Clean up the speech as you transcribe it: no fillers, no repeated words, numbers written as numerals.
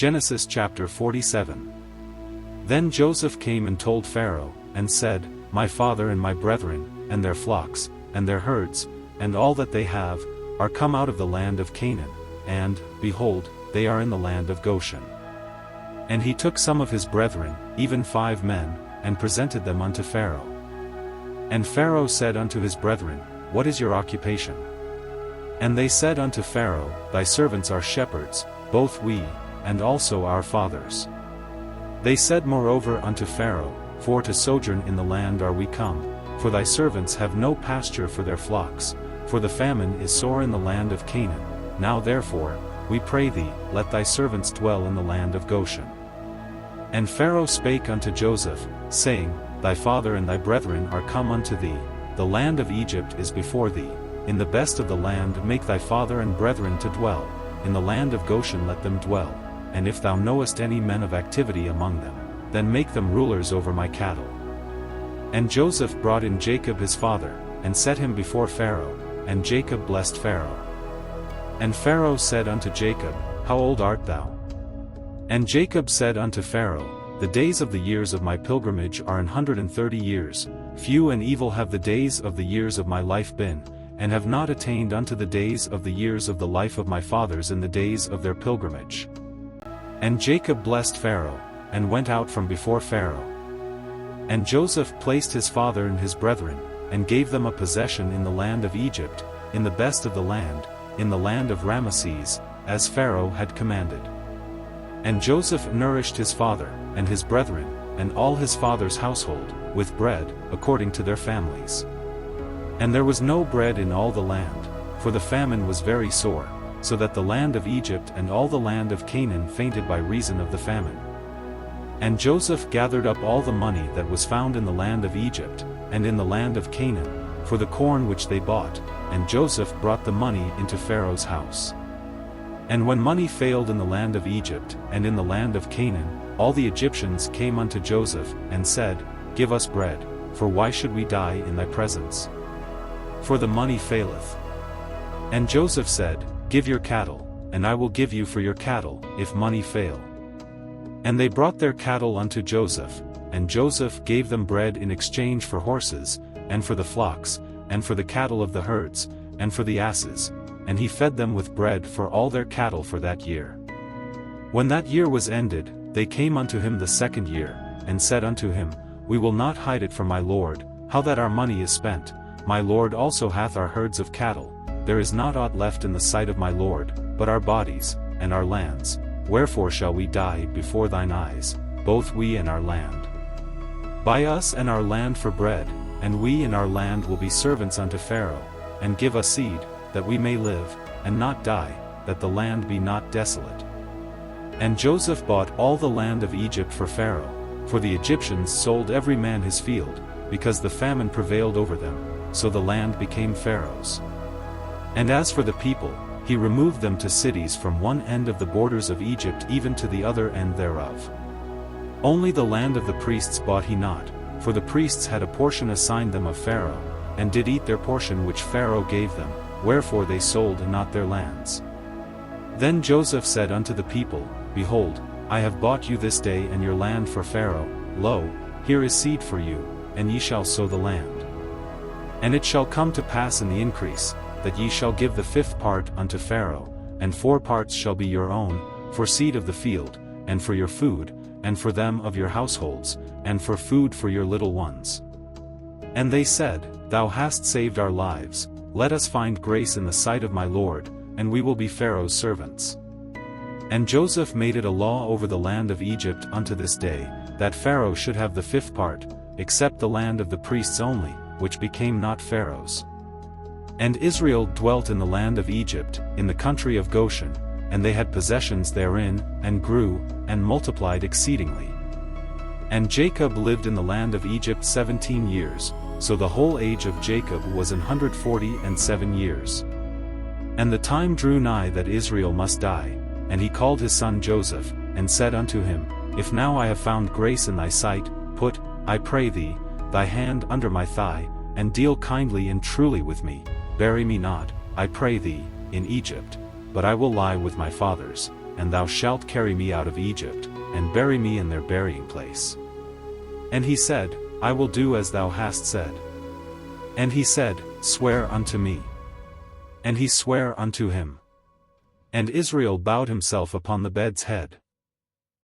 Genesis chapter 47. Then Joseph came and told Pharaoh, and said, My father and my brethren, and their flocks, and their herds, and all that they have, are come out of the land of Canaan, and, behold, they are in the land of Goshen. And he took some of his brethren, even 5 men, and presented them unto Pharaoh. And Pharaoh said unto his brethren, What is your occupation? And they said unto Pharaoh, Thy servants are shepherds, both we, and also our fathers. They said moreover unto Pharaoh, For to sojourn in the land are we come, for thy servants have no pasture for their flocks, for the famine is sore in the land of Canaan. Now therefore, we pray thee, let thy servants dwell in the land of Goshen. And Pharaoh spake unto Joseph, saying, Thy father and thy brethren are come unto thee, the land of Egypt is before thee, in the best of the land make thy father and brethren to dwell, in the land of Goshen let them dwell, and if thou knowest any men of activity among them, then make them rulers over my cattle. And Joseph brought in Jacob his father, and set him before Pharaoh, and Jacob blessed Pharaoh. And Pharaoh said unto Jacob, How old art thou? And Jacob said unto Pharaoh, The days of the years of my pilgrimage are 130 years, few and evil have the days of the years of my life been, and have not attained unto the days of the years of the life of my fathers in the days of their pilgrimage. And Jacob blessed Pharaoh, and went out from before Pharaoh. And Joseph placed his father and his brethren, and gave them a possession in the land of Egypt, in the best of the land, in the land of Ramesses, as Pharaoh had commanded. And Joseph nourished his father, and his brethren, and all his father's household, with bread, according to their families. And there was no bread in all the land, for the famine was very sore, so that the land of Egypt and all the land of Canaan fainted by reason of the famine. And Joseph gathered up all the money that was found in the land of Egypt, and in the land of Canaan, for the corn which they bought, and Joseph brought the money into Pharaoh's house. And when money failed in the land of Egypt, and in the land of Canaan, all the Egyptians came unto Joseph, and said, Give us bread, for why should we die in thy presence? For the money faileth. And Joseph said, Give your cattle, and I will give you for your cattle, if money fail. And they brought their cattle unto Joseph, and Joseph gave them bread in exchange for horses, and for the flocks, and for the cattle of the herds, and for the asses, and he fed them with bread for all their cattle for that year. When that year was ended, they came unto him the 2nd year, and said unto him, We will not hide it from my lord, how that our money is spent. My lord also hath our herds of cattle, there is not aught left in the sight of my lord, but our bodies, and our lands. Wherefore shall we die before thine eyes, both we and our land? Buy us and our land for bread, and we and our land will be servants unto Pharaoh, and give us seed, that we may live, and not die, that the land be not desolate. And Joseph bought all the land of Egypt for Pharaoh, for the Egyptians sold every man his field, because the famine prevailed over them, so the land became Pharaoh's. And as for the people, he removed them to cities from one end of the borders of Egypt even to the other end thereof. Only the land of the priests bought he not, for the priests had a portion assigned them of Pharaoh, and did eat their portion which Pharaoh gave them, wherefore they sold not their lands. Then Joseph said unto the people, Behold, I have bought you this day and your land for Pharaoh, lo, here is seed for you, and ye shall sow the land. And it shall come to pass in the increase, that ye shall give the 5th part unto Pharaoh, and 4 parts shall be your own, for seed of the field, and for your food, and for them of your households, and for food for your little ones. And they said, Thou hast saved our lives, let us find grace in the sight of my lord, and we will be Pharaoh's servants. And Joseph made it a law over the land of Egypt unto this day, that Pharaoh should have the 5th part, except the land of the priests only, which became not Pharaoh's. And Israel dwelt in the land of Egypt, in the country of Goshen, and they had possessions therein, and grew, and multiplied exceedingly. And Jacob lived in the land of Egypt 17 years, so the whole age of Jacob was 147 years. And the time drew nigh that Israel must die, and he called his son Joseph, and said unto him, If now I have found grace in thy sight, put, I pray thee, thy hand under my thigh, and deal kindly and truly with me. Bury me not, I pray thee, in Egypt, but I will lie with my fathers, and thou shalt carry me out of Egypt, and bury me in their burying place. And he said, I will do as thou hast said. And he said, Swear unto me. And he sware unto him. And Israel bowed himself upon the bed's head.